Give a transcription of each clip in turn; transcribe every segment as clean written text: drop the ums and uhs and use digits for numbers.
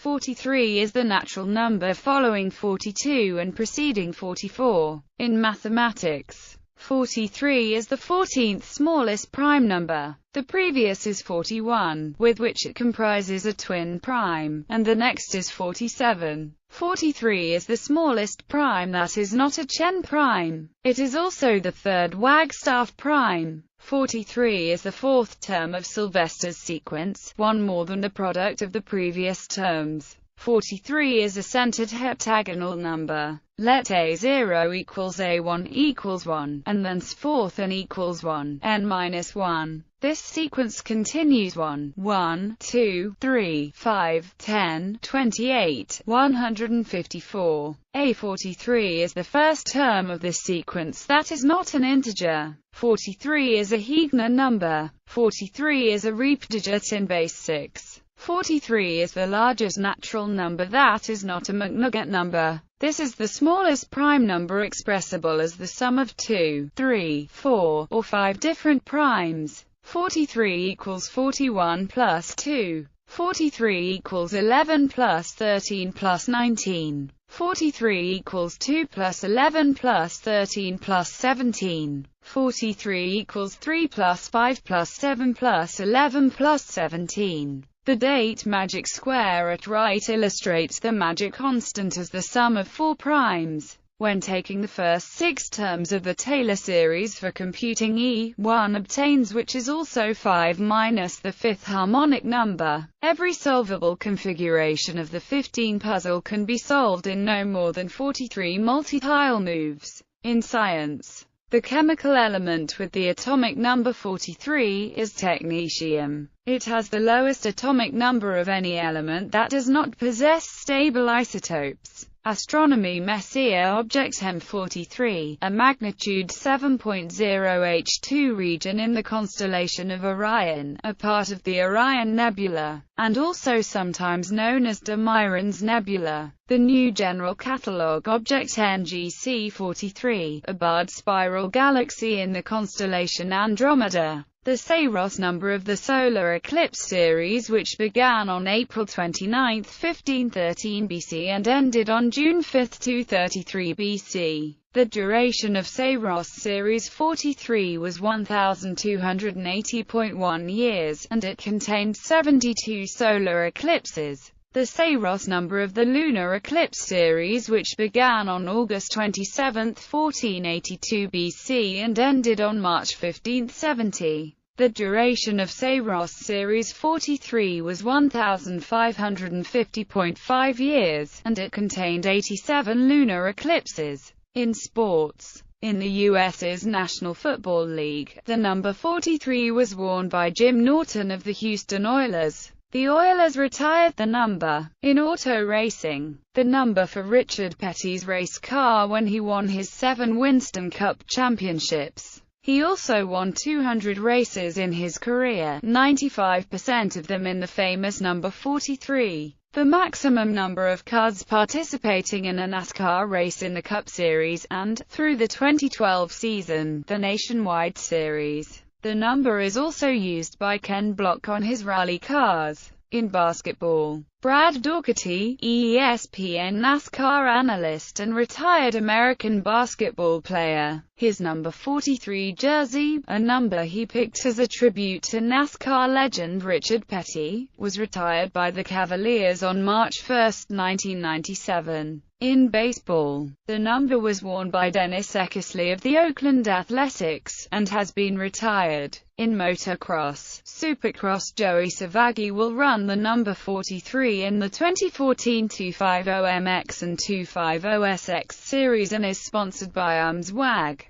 43 is the natural number following 42 and preceding 44. In mathematics, 43 is the 14th smallest prime number. The previous is 41, with which it comprises a twin prime, and the next is 47. 43 is the smallest prime that is not a Chen prime. It is also the third Wagstaff prime. 43 is the fourth term of Sylvester's sequence, one more than the product of the previous terms. 43 is a centered heptagonal number. Let A0 equals A1 equals 1, and thenceforth n equals 1, n-1. This sequence continues 1, 1, 2, 3, 5, 10, 28, 154. A43 is the first term of this sequence that is not an integer. 43 is a Heegner number. 43 is a reapdigit in base 6. 43 is the largest natural number that is not a McNugget number. This is the smallest prime number expressible as the sum of 2, 3, 4, or 5 different primes. 43 equals 41 plus 2. 43 equals 11 plus 13 plus 19. 43 equals 2 plus 11 plus 13 plus 17. 43 equals 3 plus 5 plus 7 plus 11 plus 17. The date magic square at right illustrates the magic constant as the sum of 4 primes. When taking the first 6 terms of the Taylor series for computing E, one obtains, which is also 5 minus the fifth harmonic number. Every solvable configuration of the 15 puzzle can be solved in no more than 43 multi-tile moves. In science, the chemical element with the atomic number 43 is technetium. It has the lowest atomic number of any element that does not possess stable isotopes. Astronomy Messier object M43, a magnitude 7.0 H2 region in the constellation of Orion, a part of the Orion Nebula, and also sometimes known as de Mairan's Nebula. The New General Catalog object NGC 43, a barred spiral galaxy in the constellation Andromeda. The Saros number of the solar eclipse series, which began on April 29, 1513 BC and ended on June 5, 233 BC. The duration of Saros series 43 was 1280.1 years, and it contained 72 solar eclipses. The Saros number of the lunar eclipse series, which began on August 27, 1482 BC and ended on March 15, 70. The duration of Saros series 43 was 1550.5 years, and it contained 87 lunar eclipses. In sports, in the U.S.'s National Football League, the number 43 was worn by Jim Norton of the Houston Oilers. The Oilers retired the number. In auto racing, the number for Richard Petty's race car when he won his 7 Winston Cup championships. He also won 200 races in his career, 95% of them in the famous number 43. The maximum number of cars participating in a NASCAR race in the Cup Series, and, through the 2012 season, the Nationwide Series. The number is also used by Ken Block on his rally cars. In basketball, Brad Daugherty, ESPN NASCAR analyst and retired American basketball player, his number 43 jersey, a number he picked as a tribute to NASCAR legend Richard Petty, was retired by the Cavaliers on March 1, 1997. In baseball, the number was worn by Dennis Eckersley of the Oakland Athletics, and has been retired. In motocross, Supercross, Joey Savaggi will run the number 43 in the 2014 250MX and 250SX series and is sponsored by WAG,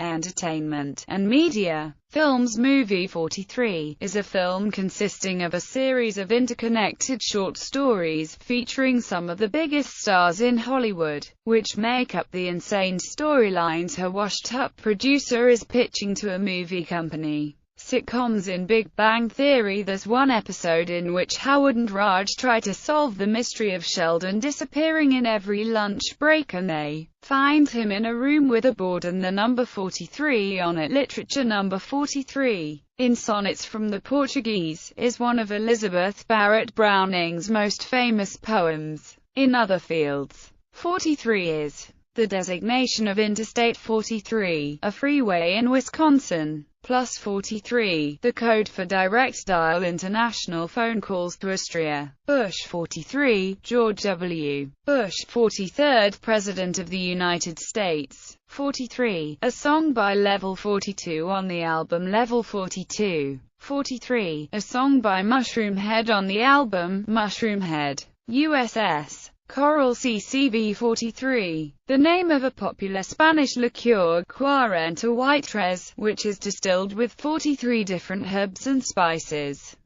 Entertainment and Media. Films Movie 43 is a film consisting of a series of interconnected short stories, featuring some of the biggest stars in Hollywood, which make up the insane storylines her washed-up producer is pitching to a movie company. sitcoms. In Big Bang Theory, there's one episode in which Howard and Raj try to solve the mystery of Sheldon disappearing in every lunch break, and they find him in a room with a board and the number 43 on it. Literature. Number 43, in Sonnets from the Portuguese, is one of Elizabeth Barrett Browning's most famous poems. In other fields, 43 is the designation of Interstate 43, a freeway in Wisconsin, plus 43, the code for direct dial international phone calls to Austria. Bush 43, George W. Bush, 43rd President of the United States. 43, a song by Level 42 on the album Level 42. 43, a song by Mushroom Head on the album Mushroom Head. USS Coral CCV 43, the name of a popular Spanish liqueur, Cuarenta Whites, which is distilled with 43 different herbs and spices.